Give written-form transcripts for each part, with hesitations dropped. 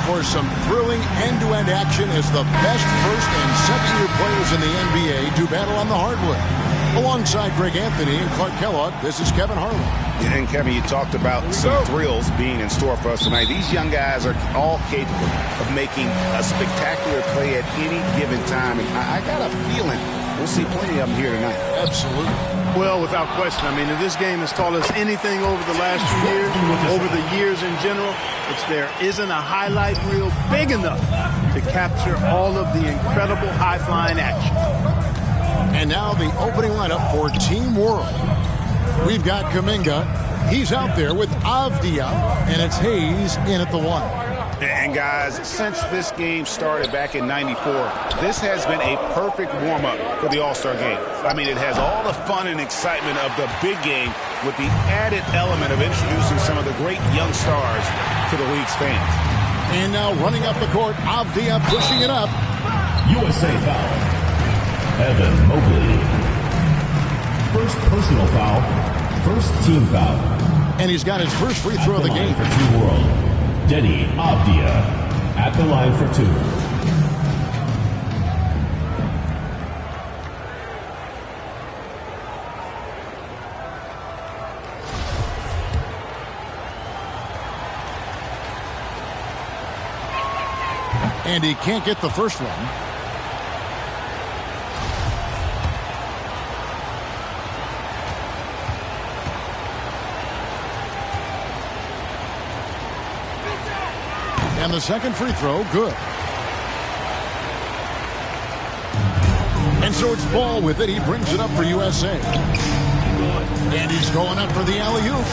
for some thrilling end-to-end action as the best first and second-year players in the NBA do battle on the hardwood. Alongside Greg Anthony and Clark Kellogg, this is Kevin Harlan. And Kevin, you talked about some thrills being in store for us tonight. These young guys are all capable of making a spectacular play at any given time. And I got a feeling we'll see plenty of them here tonight. Absolutely. Well, without question. I mean, if this game has taught us anything over the last few years, over the years in general, it's there isn't a highlight reel big enough to capture all of the incredible high-flying action. And now the opening lineup for Team World. We've got Kuminga. He's out there with Avdia, and it's Hayes in at the 1. And guys, since this game started back in '94, this has been a perfect warm-up for the All-Star game. I mean, it has all the fun and excitement of the big game with the added element of introducing some of the great young stars to the league's fans. And now running up the court, Avdia pushing it up. USA foul. Evan Mobley. First personal foul. First team foul. And he's got his first free throw of the game. For Team World, Denny Avdia at the line for 2. And he can't get the first one. And the second free throw, good. And so it's Ball with it. He brings it up for USA. And he's going up for the alley-oop.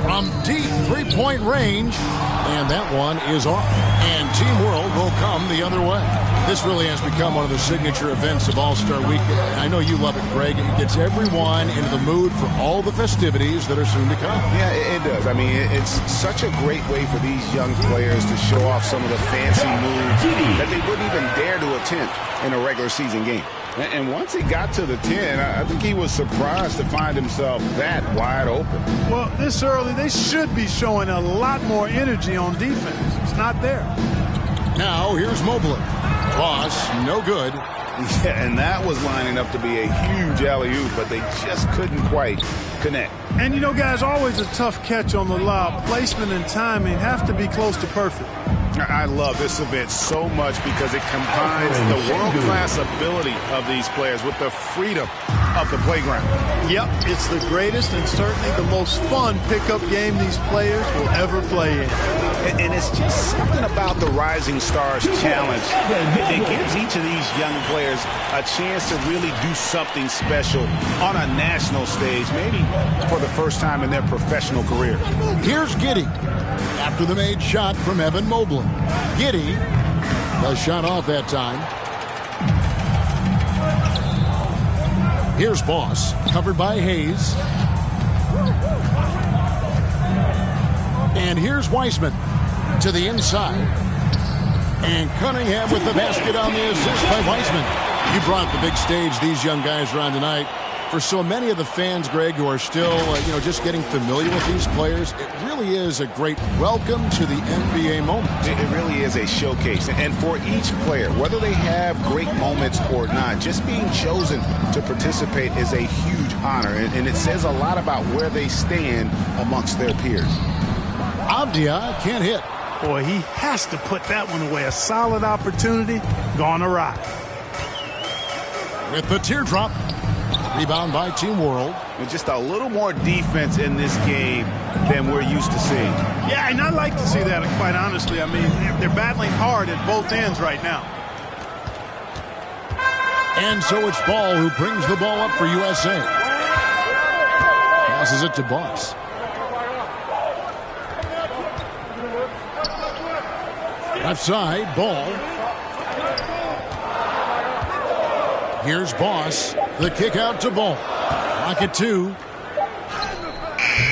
From deep three-point range. And that one is off. And Team World will come the other way. This really has become one of the signature events of All-Star Weekend. I know you love it, Greg. It gets everyone into the mood for all the festivities that are soon to come. Yeah, it does. I mean, it's such a great way for these young players to show off some of the fancy moves that they wouldn't even dare to attempt in a regular season game. And once he got to the 10, I think he was surprised to find himself that wide open. Well, this early, they should be showing a lot more energy on defense. It's not there. Now, here's Mobley. Boss, no good. Yeah, and that was lining up to be a huge alley-oop, but they just couldn't quite connect. And, you know, guys, always a tough catch on the lob. Placement and timing have to be close to perfect. I love this event so much because it combines the world-class ability of these players with the freedom of the playground. Yep, it's the greatest and certainly the most fun pickup game these players will ever play in. And it's just something about the Rising Stars Challenge. It gives each of these young players a chance to really do something special on a national stage, maybe for the first time in their professional career. Here's Giddey. After the made shot from Evan Mobley. Giddey, the shot off that time. Here's Boss, covered by Hayes. And here's Weissman to the inside. And Cunningham with the basket on the assist by Weissman. You brought the big stage these young guys are on tonight. For so many of the fans, Greg, who are still, just getting familiar with these players, it really is a great welcome to the NBA moment. It really is a showcase. And for each player, whether they have great moments or not, just being chosen to participate is a huge honor. And it says a lot about where they stand amongst their peers. Avdia can't hit. Boy, he has to put that one away. A solid opportunity gone awry. With the teardrop. Rebound by Team World. And just a little more defense in this game than we're used to seeing. Yeah, and I like to see that, quite honestly. I mean, they're battling hard at both ends right now. And so it's Ball who brings the ball up for USA. Passes it to Boss. Left side, Ball. Here's Boss. The kick out to Ball. Rocket 2.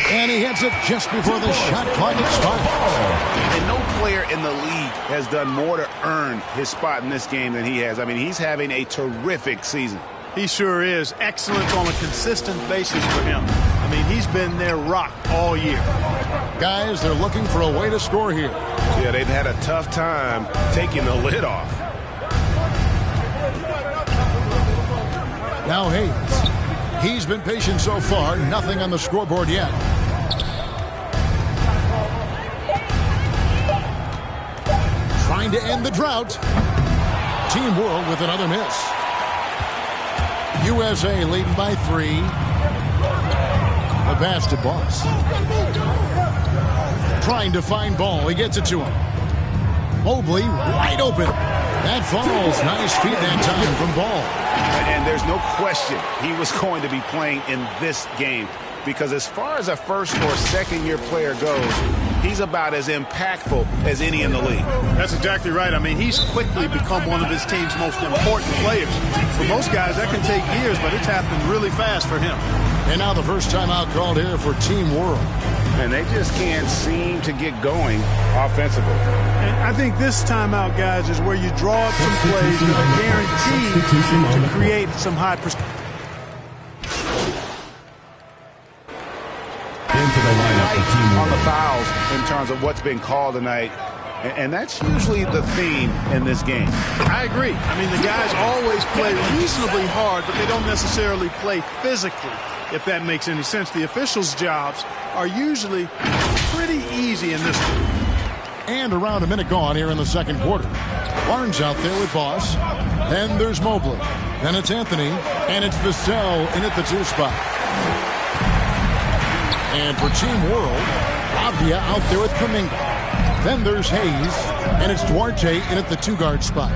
And he hits it just before the shot clock expires. And no player in the league has done more to earn his spot in this game than he has. I mean, he's having a terrific season. He sure is. Excellence on a consistent basis for him. I mean, he's been their rock all year. Guys, they're looking for a way to score here. Yeah, they've had a tough time taking the lid off. Now Hayes. He's been patient so far. Nothing on the scoreboard yet. Trying to end the drought. Team World with another miss. USA leading by 3. The pass to Boss. Trying to find Ball. He gets it to him. Mobley wide open. That falls. Nice feed that time from Ball. And there's no question he was going to be playing in this game, because as far as a first or second year player goes, he's about as impactful as any in the league. That's exactly right. I mean, he's quickly become one of his team's most important players. For most guys, that can take years, but it's happened really fast for him. And now the first timeout called here for Team World. And they just can't seem to get going offensively. And I think this timeout, guys, is where you draw up some plays that are guaranteed to create some high percentage. Into the lineup for Team On the World. fouls in terms of what's been called tonight. And that's usually the theme in this game. I agree. I mean, the guys always play reasonably hard, but they don't necessarily play physically, if that makes any sense. The officials' jobs are usually pretty easy in this one. And around a minute gone here in the second quarter. Barnes out there with Boss. Then there's Mobley. Then it's Anthony. And it's Vassell in at the 2 spot. And for Team World, Avdia out there with Kuminga. Then there's Hayes, and it's Duarte in at the 2-guard spot.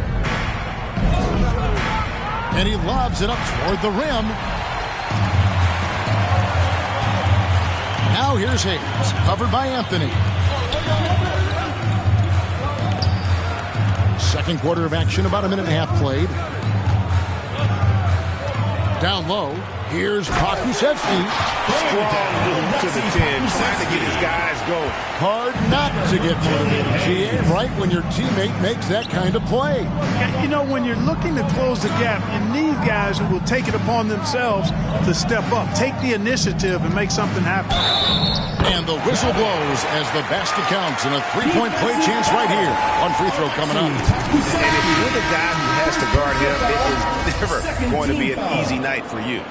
And he lobs it up toward the rim. Now here's Hayes, covered by Anthony. Second quarter of action, about a minute and a half played. Down low, here's Pokusevski. Strong move to the 10, trying to get his guys going. Hard not to get motivated, GA, right when your teammate makes that kind of play. You know, when you're looking to close the gap, you need guys who will take it upon themselves to step up, take the initiative, and make something happen. And the whistle blows as the basket counts, and a 3-point play chance right here. One free throw coming up. And if you're the guy who has to guard him, it is never going to be an easy night for you.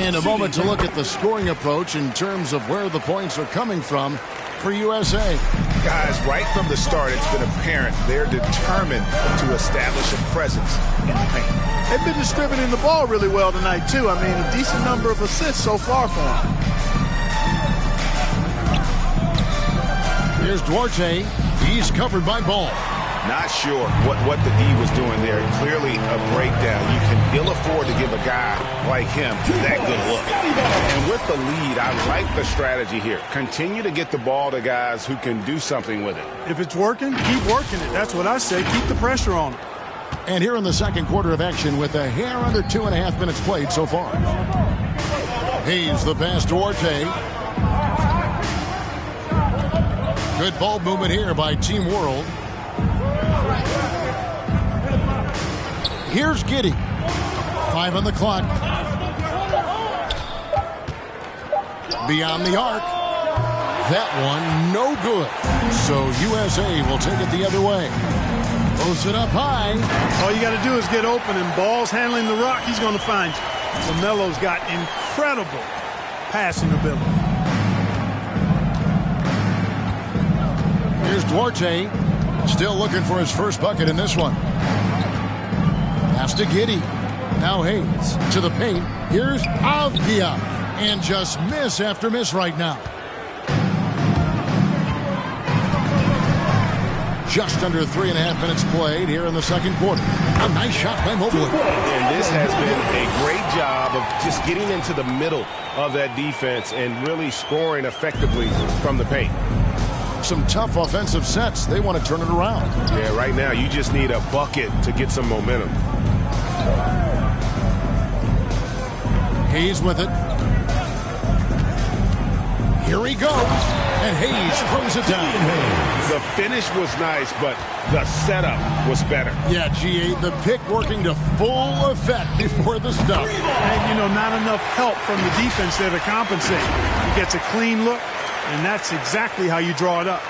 And a moment to look at the scoring approach in terms of where the points are coming from for USA. Guys, right from the start, it's been apparent they're determined to establish a presence in the paint. They've been distributing the ball really well tonight, too. I mean, a decent number of assists so far for them. Here's Duarte. He's covered by Ball. Not sure what the D was doing there. Clearly a breakdown. You can ill afford to give a guy like him that good look. And with the lead, I like the strategy here. Continue to get the ball to guys who can do something with it. If it's working, keep working it. That's what I say. Keep the pressure on it. And here in the second quarter of action with a hair under 2.5 minutes played so far. Hayes the pass to Duarte. Good ball movement here by Team World. Here's Giddey. 5 on the clock. Beyond the arc. That one, no good. So USA will take it the other way. Post it up high. All you got to do is get open, and Ball's handling the rock. He's going to find you. LaMelo's got incredible passing ability. Here's Duarte. Still looking for his first bucket in this one. Pass to Giddey. Now Hayes to the paint. Here's Avdia. And just miss after miss right now. Just under 3.5 minutes played here in the second quarter. A nice shot by Mobley. And this has been a great job of just getting into the middle of that defense and really scoring effectively from the paint. Some tough offensive sets. They want to turn it around. Yeah, right now you just need a bucket to get some momentum. Hayes with it. Here he goes. And Hayes throws it down. The finish was nice, but the setup was better. Yeah, GA, the pick working to full effect before the stop. And, you know, not enough help from the defense there to compensate. He gets a clean look, And that's exactly how you draw it up.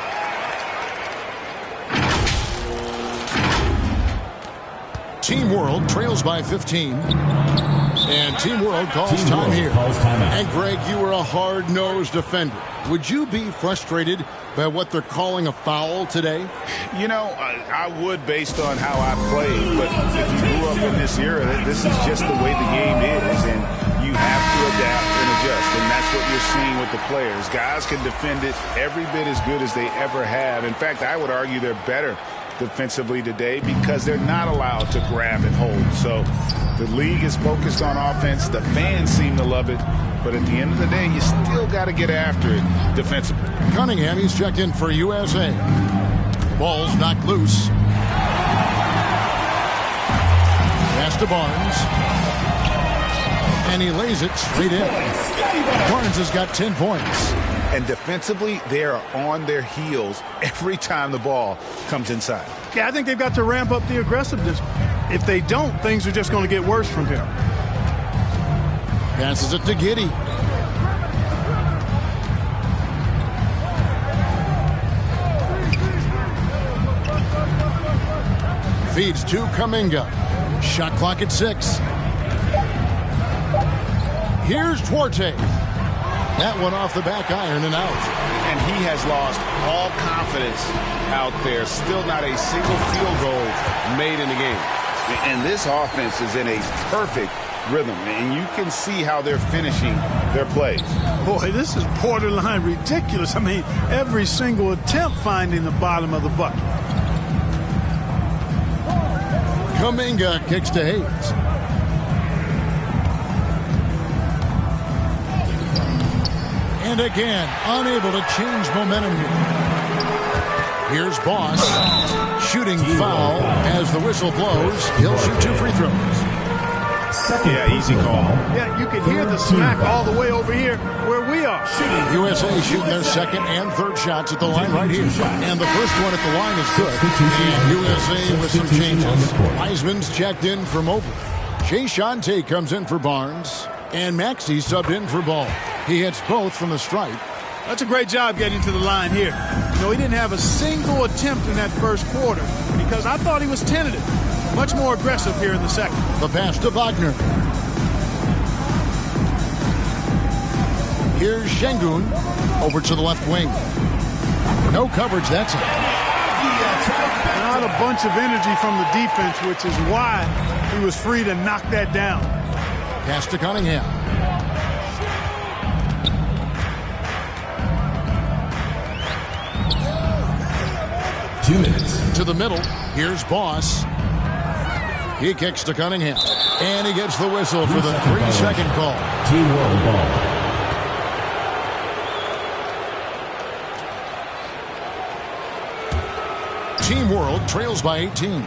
Team World trails by 15. And Team World calls time here. And Greg, you were a hard-nosed defender. Would you be frustrated by what they're calling a foul today? You know, I would based on how I played. But if you grew up in this era, this is just the way the game is. And you have to adapt and adjust. And that's what you're seeing with the players. Guys can defend it every bit as good as they ever have. In fact, I would argue they're better defensively today because they're not allowed to grab and hold. So the league is focused on offense. The fans seem to love it. But at the end of the day, you still got to get after it defensively. Cunningham, he's checked in for USA. Ball's knocked loose. Pass to Barnes. And he lays it straight in. Barnes has got 10 points. And defensively, they are on their heels every time the ball comes inside. Yeah, I think they've got to ramp up the aggressiveness. If they don't, things are just going to get worse from here. Passes it to Giddey. Feeds to Kuminga. Shot clock at 6. Here's Duarte. That one off the back iron and out. And he has lost all confidence out there. Still not a single field goal made in the game. And this offense is in a perfect rhythm. And you can see how they're finishing their plays. Boy, this is borderline ridiculous. I mean, every single attempt finding the bottom of the bucket. Kuminga kicks to Hayes. And again, unable to change momentum here. Here's Boss. Shooting foul as the whistle blows. He'll shoot 2 free throws. Yeah, easy call. Yeah, you can hear the smack all the way over here where we are. USA shooting their second and third shots at the line right here. And the first one at the line is good. And USA with some changes. Wiseman's checked in for Mobley. Jay Shante comes in for Barnes. And Maxey subbed in for Ball. He hits both from the stripe. That's a great job getting to the line here. You know, he didn't have a single attempt in that first quarter because I thought he was tentative. Much more aggressive here in the second. The pass to Wagner. Here's Şengün over to the left wing. No coverage that time. Not a bunch of energy from the defense, which is why he was free to knock that down. Pass to Cunningham. To the middle. Here's Boss. He kicks to Cunningham. And he gets the whistle for the 3-second call. Team World ball. Team World trails by 18.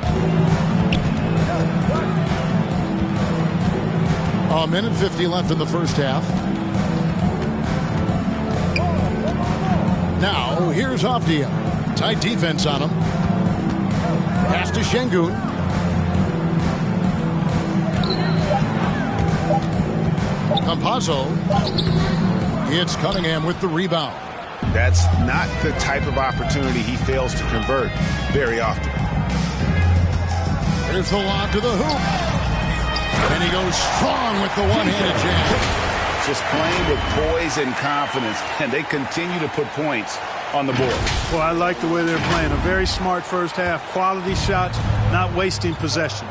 A minute 50 left in the first half. Now, here's Avdia. Tight defense on him. Pass to Şengün. Campazzo. It's Cunningham with the rebound. That's not the type of opportunity he fails to convert very often. There's the lob to the hoop. And he goes strong with the one-handed jam. Just playing with poise and confidence, and they continue to put points on the board. Well, I like the way they're playing. A very smart first half. Quality shots, not wasting possessions.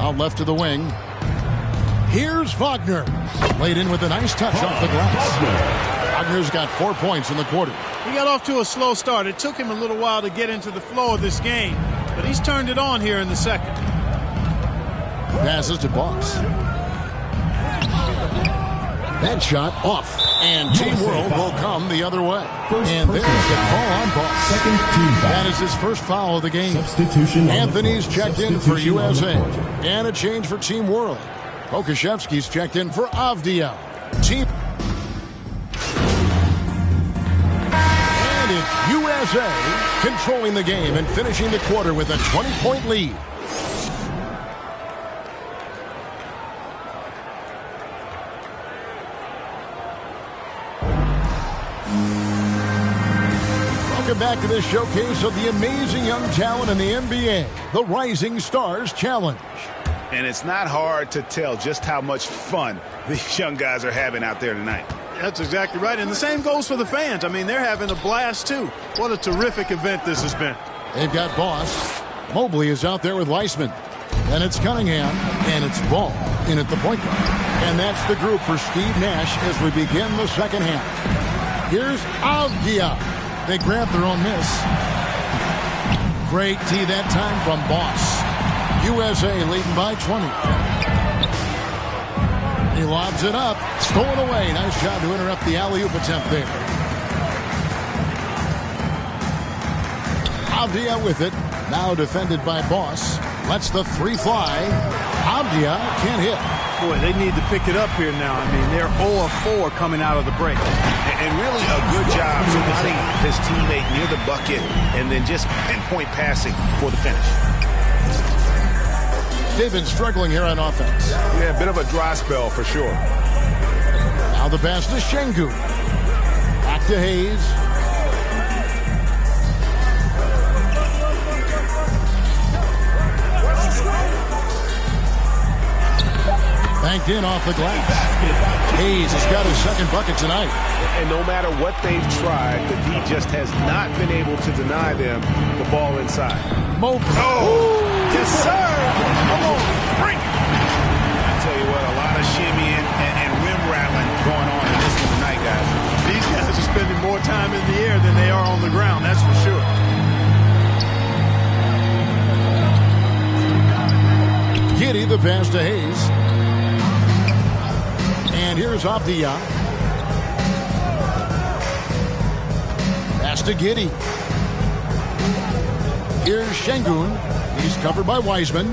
Out left to the wing. Here's Wagner. Laid in with a nice touch off the glass. Wagner's got 4 points in the quarter. He got off to a slow start. It took him a little while to get into the flow of this game, but he's turned it on here in the second. Passes to Boss. That shot off. And Team World will come the other way. And there's the call on Boss. Second team foul. That is his first foul of the game. Substitution. Anthony's checked in for Substitution USA. And a change for Team World. Pokashevsky's checked in for Avdia. Team. And it's USA controlling the game and finishing the quarter with a 20-point lead. Welcome back to this showcase of the amazing young talent in the NBA, the Rising Stars Challenge. And it's not hard to tell just how much fun these young guys are having out there tonight. That's exactly right. And the same goes for the fans. I mean, they're having a blast, too. What a terrific event this has been. They've got Boss. Mobley is out there with Weissman. And it's Cunningham. And it's Ball in at the point guard. And that's the group for Steve Nash as we begin the second half. Here's Avdia. They grab their own miss. Great tee that time from Boss. USA leading by 20. He lobs it up. Stolen away. Nice job to interrupt the alley-oop attempt there. Avdia with it. Now defended by Boss. Lets the three fly. Avdia can't hit. Boy, they need to pick it up here now. I mean, they're 0 of 4 coming out of the break. And really a good job surrounding his teammate near the bucket and then just pinpoint passing for the finish. They've been struggling here on offense. Yeah, a bit of a dry spell for sure. Now the pass to Şengün. Back to Hayes. Banked in off the glass. Hayes has got his second bucket tonight. And no matter what they've tried, the D just has not been able to deny them the ball inside. Mobley. Oh, yes, sir. Come on, bring it. I tell you what, a lot of shimmying and rim rattling going on in this one tonight, guys. These guys are spending more time in the air than they are on the ground, that's for sure. Giddey, the pass to Hayes. And here's Avdia. Pass to Giddey. Here's Şengün. He's covered by Weissman.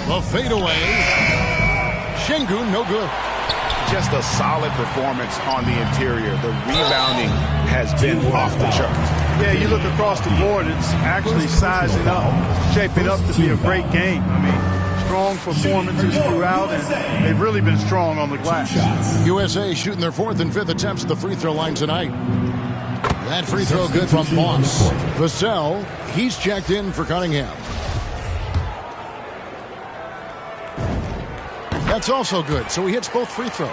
The fadeaway. Şengün, no good. Just a solid performance on the interior. The rebounding has been off the charts. Yeah, you look across the board, it's actually sizing up, shaping up to be a great game. I mean, strong performances throughout, and they've really been strong on the glass. USA shooting their fourth and fifth attempts at the free throw line tonight. That free throw good from Boss. Vassell, he's checked in for Cunningham. That's also good, so he hits both free throws.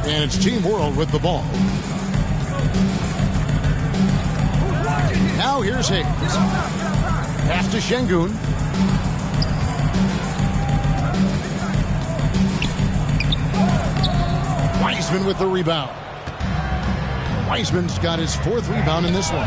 And it's Team World with the ball. Now here's Hayes. Pass to Şengün. Weissman with the rebound. Weissman's got his fourth rebound in this one.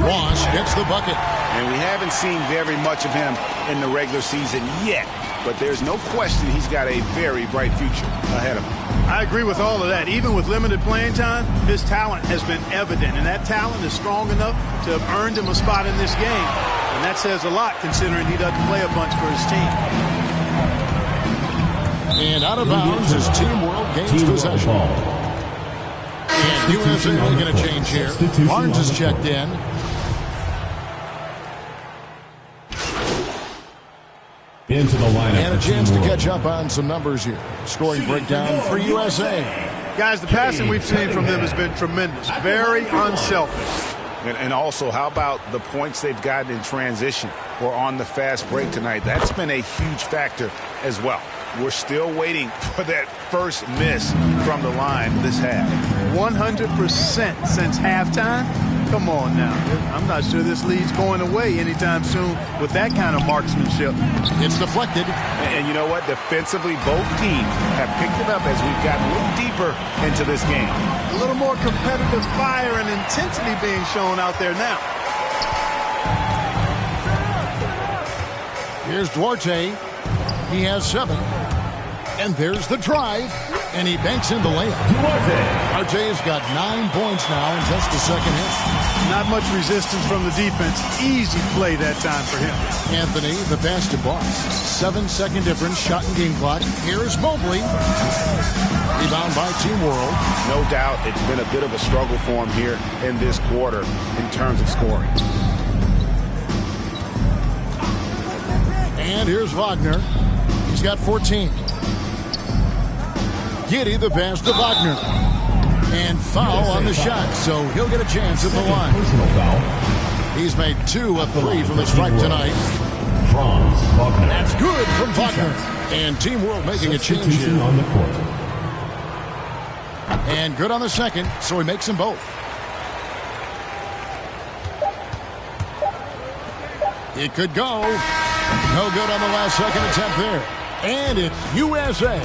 Ross gets the bucket. And we haven't seen very much of him in the regular season yet. But there's no question he's got a very bright future ahead of him. I agree with all of that. Even with limited playing time, his talent has been evident. And that talent is strong enough to have earned him a spot in this game. And that says a lot considering he doesn't play a bunch for his team. And out of bounds as Team World gains possession. And USA making a change here. Barnes is checked in. Into the lineup. And a chance to catch up on some numbers here. Scoring breakdown for USA. Guys, the passing we've seen from them has been tremendous. Very unselfish. And also, how about the points they've gotten in transition or on the fast break tonight? That's been a huge factor as well. We're still waiting for that first miss from the line this half. 100% since halftime? Come on now. I'm not sure this lead's going away anytime soon with that kind of marksmanship. It's deflected. And you know what? Defensively, both teams have picked it up as we've gotten a little deeper into this game. A little more competitive fire and intensity being shown out there now. Here's Duarte. He has 7. And there's the drive. And he banks in the layup. Duarte has got 9 points now in just the second hit. Not much resistance from the defense. Easy play that time for him. Anthony, the pass to Boss. 7-second difference, shot and game clock. Here's Mobley. Rebound by Team World. No doubt it's been a bit of a struggle for him here in this quarter in terms of scoring. And here's Wagner. He's got 14. Giddey, the pass to Wagner. And foul on the shot, so he'll get a chance at the line. Personal foul. He's made 2 of 3 from the stripe tonight. That's good from Wagner. And Team World making a change here. On the court. And good on the second, so he makes them both. It could go. No good on the last second attempt there. And it's USA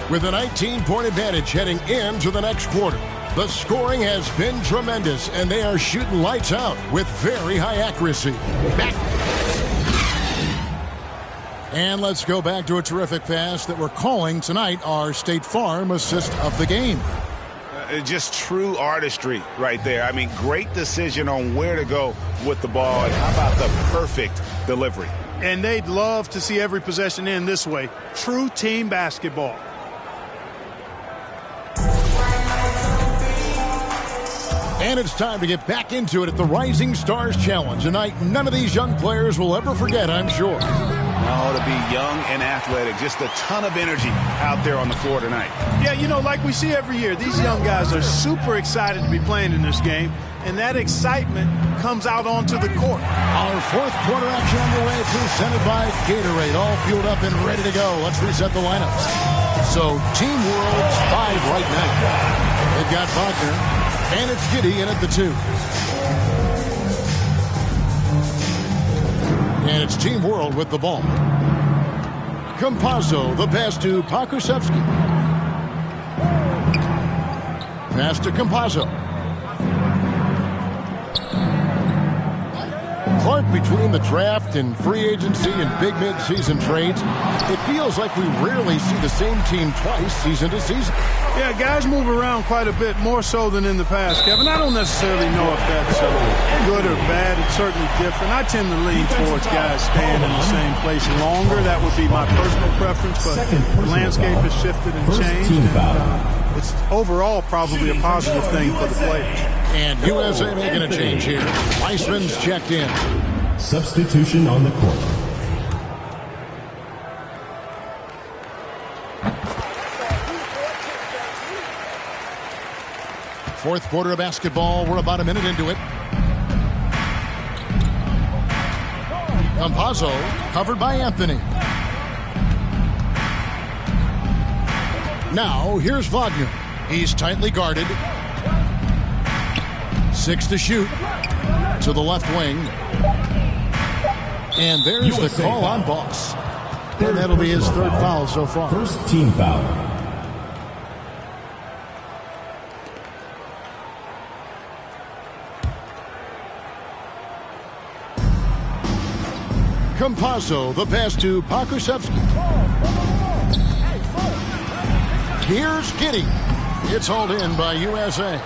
with a 19-point advantage heading into the next quarter. The scoring has been tremendous, and they are shooting lights out with very high accuracy. Back. And let's go back to a terrific pass that we're calling tonight our State Farm assist of the game. Just true artistry right there. I mean, great decision on where to go with the ball. And how about the perfect delivery? And they'd love to see every possession end this way. True team basketball. And it's time to get back into it at the Rising Stars Challenge. A night none of these young players will ever forget, I'm sure. Oh, to be young and athletic. Just a ton of energy out there on the floor tonight. Yeah, you know, like we see every year, these young guys are super excited to be playing in this game. And that excitement comes out onto the court. Our fourth quarter action underway, presented by Gatorade. All fueled up and ready to go. Let's reset the lineups. So, Team World's 5 right now. They've got Wagner, and it's Giddy in at the 2. And it's Team World with the ball. Campazzo, the pass to Pakusevsky. Pass to Campazzo. Clark, between the draft and free agency and big mid-season trades, it feels like we rarely see the same team twice season to season. Yeah, guys move around quite a bit, more so than in the past, Kevin. I don't necessarily know if that's good or bad. It's certainly different. I tend to lean towards guys staying in the same place longer. That would be my personal preference, but the landscape has shifted and changed. And, it's overall probably a positive thing for the players. And USA making a change here. Weissman's checked in. Substitution on the court. Fourth quarter of basketball. We're about a minute into it. Campazzo covered by Anthony. Now here's Wagner. He's tightly guarded. 6 to shoot to the left wing. And there's the call on Boss. And that'll be his third foul so far. First team foul. Campazzo, the pass to Pakusevsky. Here's Giddy. It's hauled in by USA.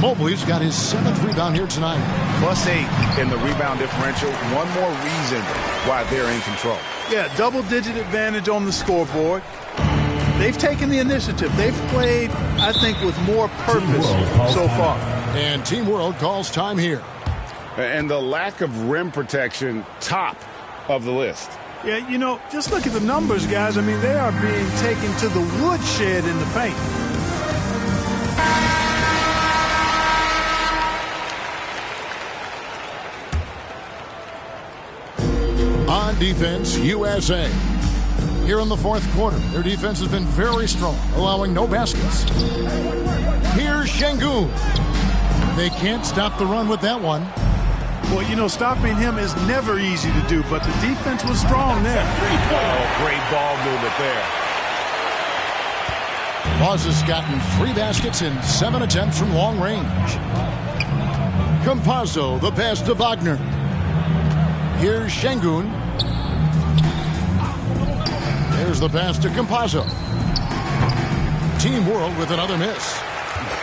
Mobley's got his 7th rebound here tonight. +8 in the rebound differential. One more reason why they're in control. Yeah, double-digit advantage on the scoreboard. They've taken the initiative. They've played, I think, with more purpose so far. And Team World calls time here. And the lack of rim protection, top of the list. Yeah, you know, just look at the numbers, guys. I mean, they are being taken to the woodshed in the paint. On defense, USA. Here in the fourth quarter, their defense has been very strong, allowing no baskets. Here's Şengün. They can't stop the run with that one. Well, you know, stopping him is never easy to do, but the defense was strong there. Oh, great ball movement there. Boss has gotten 3 baskets in 7 attempts from long range. Campazzo, the pass to Wagner. Here's Şengün. There's the pass to Campazzo. Team World with another miss.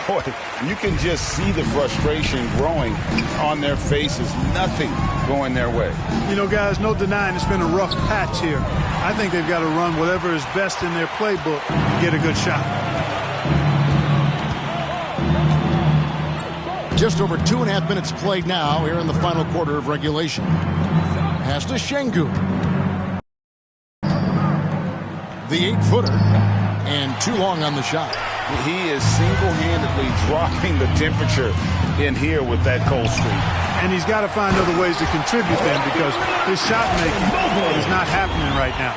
Boy, you can just see the frustration growing on their faces. Nothing going their way. You know, guys, no denying it's been a rough patch here. I think they've got to run whatever is best in their playbook to get a good shot. Just over 2.5 minutes played now here in the final quarter of regulation. Pass to Şengün. The 8-footer. And too long on the shot. He is single-handedly dropping the temperature in here with that cold streak. And he's got to find other ways to contribute then, because his shot making is not happening right now.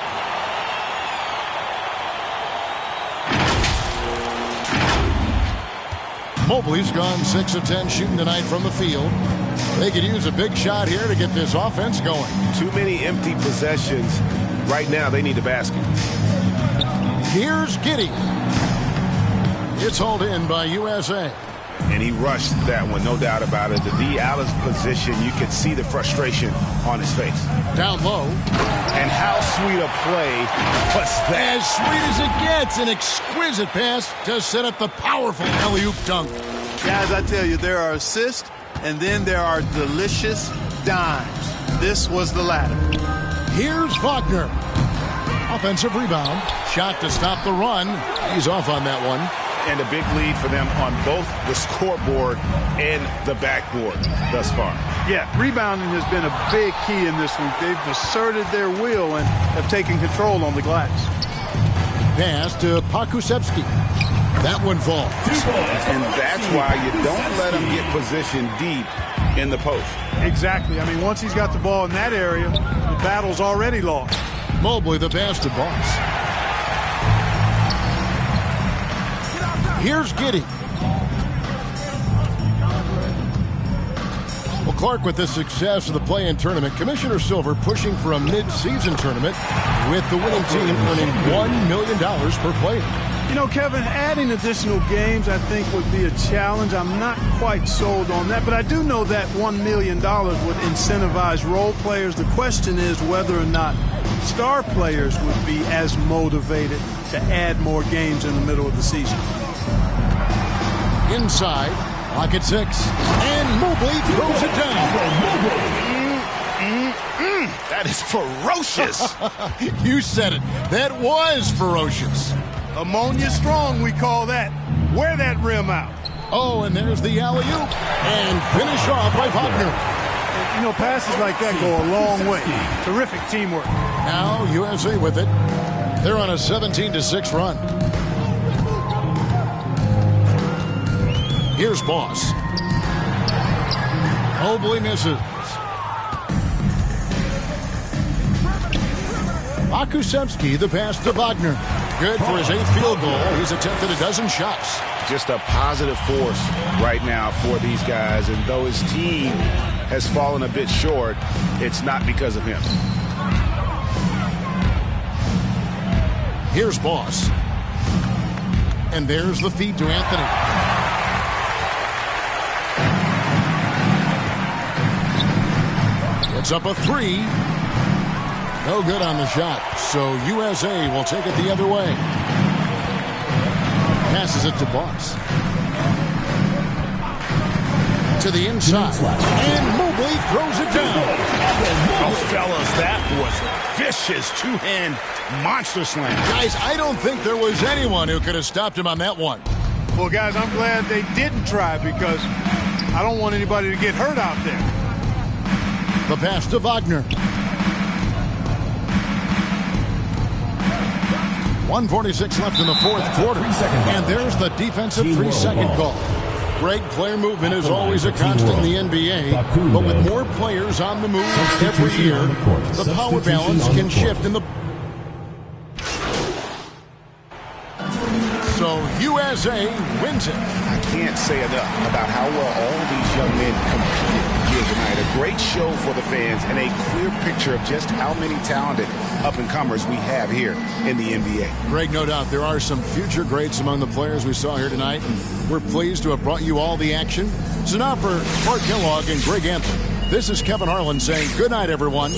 Mobley's gone 6 of 10 shooting tonight from the field. They could use a big shot here to get this offense going. Too many empty possessions. Right now, they need a basket. Here's Giddey. It's hauled in by USA. And he rushed that one, no doubt about it. The D out of position, you could see the frustration on his face. Down low. And how sweet a play was that? As sweet as it gets, an exquisite pass to set up the powerful alley-oop dunk. Guys, I tell you, there are assists, and then there are delicious dimes. This was the latter. Here's Wagner. Offensive rebound. Shot to stop the run. He's off on that one. And a big lead for them on both the scoreboard and the backboard thus far. Yeah, rebounding has been a big key in this one. They've asserted their will and have taken control on the glass. Pass to Pakusevsky. That one falls. And that's why you don't let him get positioned deep in the post. Exactly. I mean, once he's got the ball in that area, the battle's already lost. Mobley, the pass to Boss. Here's Giddey. Well, Clark, with the success of the play-in tournament, Commissioner Silver pushing for a mid-season tournament with the winning team earning $1 million per player. You know, Kevin, adding additional games I think would be a challenge. I'm not quite sold on that, but I do know that $1 million would incentivize role players. The question is whether or not star players would be as motivated to add more games in the middle of the season. Inside, pocket 6, and Mobley throws it down. That is ferocious. You said it. That was ferocious. Ammonia strong, we call that. Wear that rim out. Oh, and there's the alley-oop. And finish off by Wagner. You know, passes like that go a long way. Terrific teamwork. Now USA with it. They're on a 17-6 run. Here's Boss. Mobley misses. Pakusevsky, the pass to Wagner. Good for his 8th field goal. He's attempted a dozen shots. Just a positive force right now for these guys. And though his team has fallen a bit short, it's not because of him. Here's Boss. And there's the feed to Anthony. It's up a 3. No good on the shot. So USA will take it the other way. Passes it to Boss. To the inside. And Mobley throws it down. Oh, fellas, that was vicious two-hand monster slam. Guys, I don't think there was anyone who could have stopped him on that one. Well, guys, I'm glad they didn't try, because I don't want anybody to get hurt out there. The pass to Wagner. 1:46 left in the fourth quarter. And there's the defensive 3-second call. Great player movement is always a constant in the NBA, but with more players on the move every year, the power balance can shift in the... So USA wins it. I can't say enough about how well all these young men competed here tonight. A great show for the fans and a clear picture of just how many talented up-and-comers we have here in the NBA. Greg, no doubt there are some future greats among the players we saw here tonight, and we're pleased to have brought you all the action. So now for Clark Kellogg and Greg Anthony, this is Kevin Harlan saying good night, everyone.